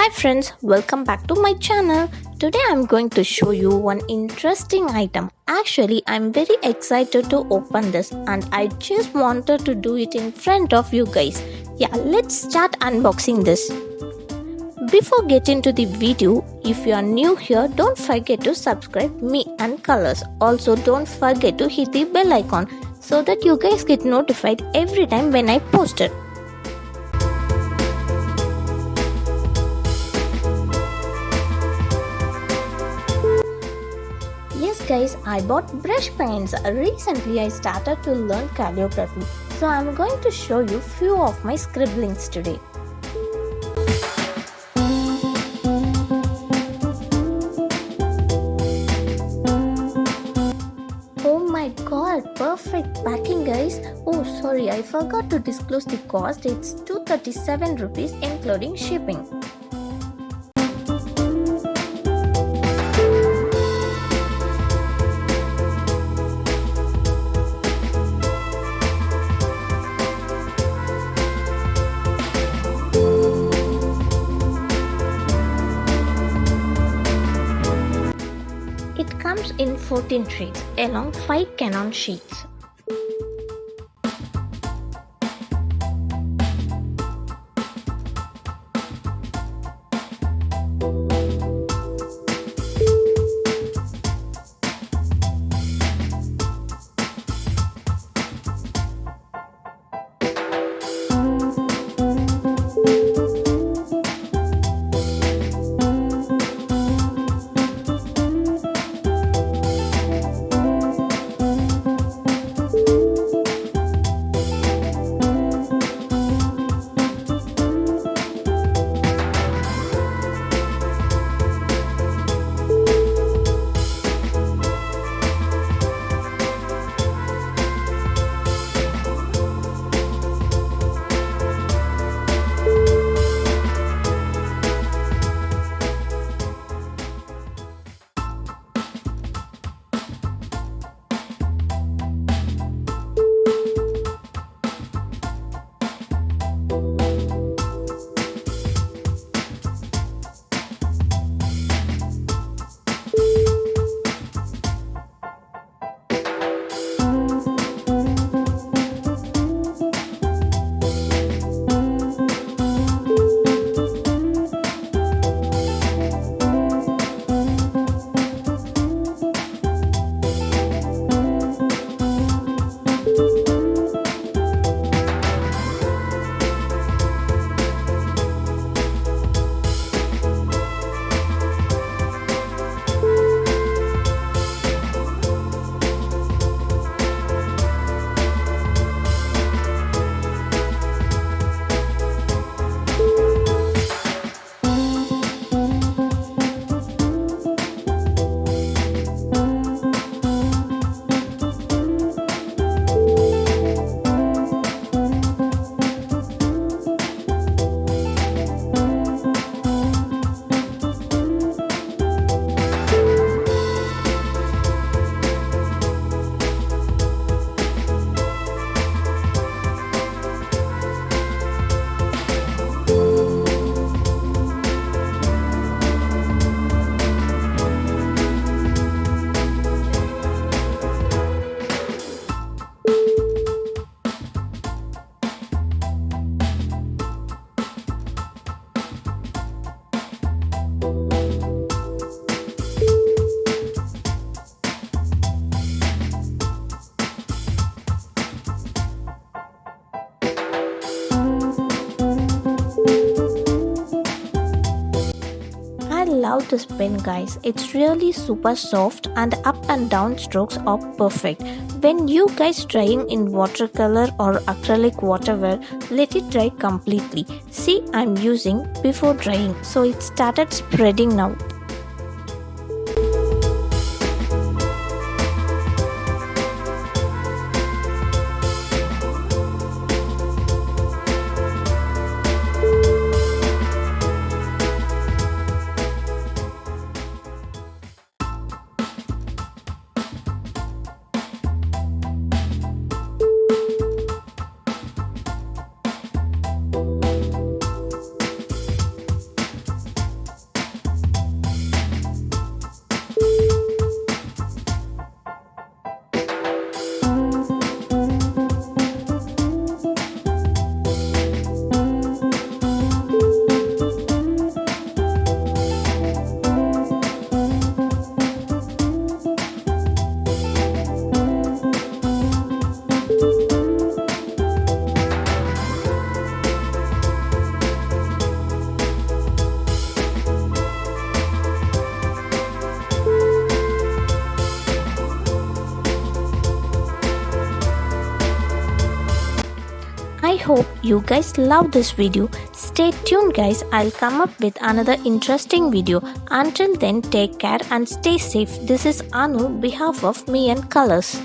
Hi friends, welcome back to my channel. Today I'm going to show you one interesting item. Actually, I'm very excited to open this and I just wanted to do it in front of you guys. Yeah, let's start unboxing this. Before getting to the video, if you are new here, don't forget to subscribe me and Colors. Also, don't forget to hit the bell icon so that you guys get notified every time when I post it. Yes guys, I bought brush pens. Recently I started to learn calligraphy. So I'm going to show you few of my scribblings today. Oh my god, perfect packing guys. Oh sorry, I forgot to disclose the cost. It's 237 rupees including shipping. It comes in 14 treats along 5 Canon sheets. I love this pen guys, it's really super soft and up and down strokes are perfect. When you guys trying in watercolor or acrylic whatever, let it dry completely. See, I'm using before drying, so it started spreading now. hope you guys love this video. Stay tuned guys, I'll come up with another interesting video. Until then, take care and stay safe. This is Anu behalf of Me and Colors.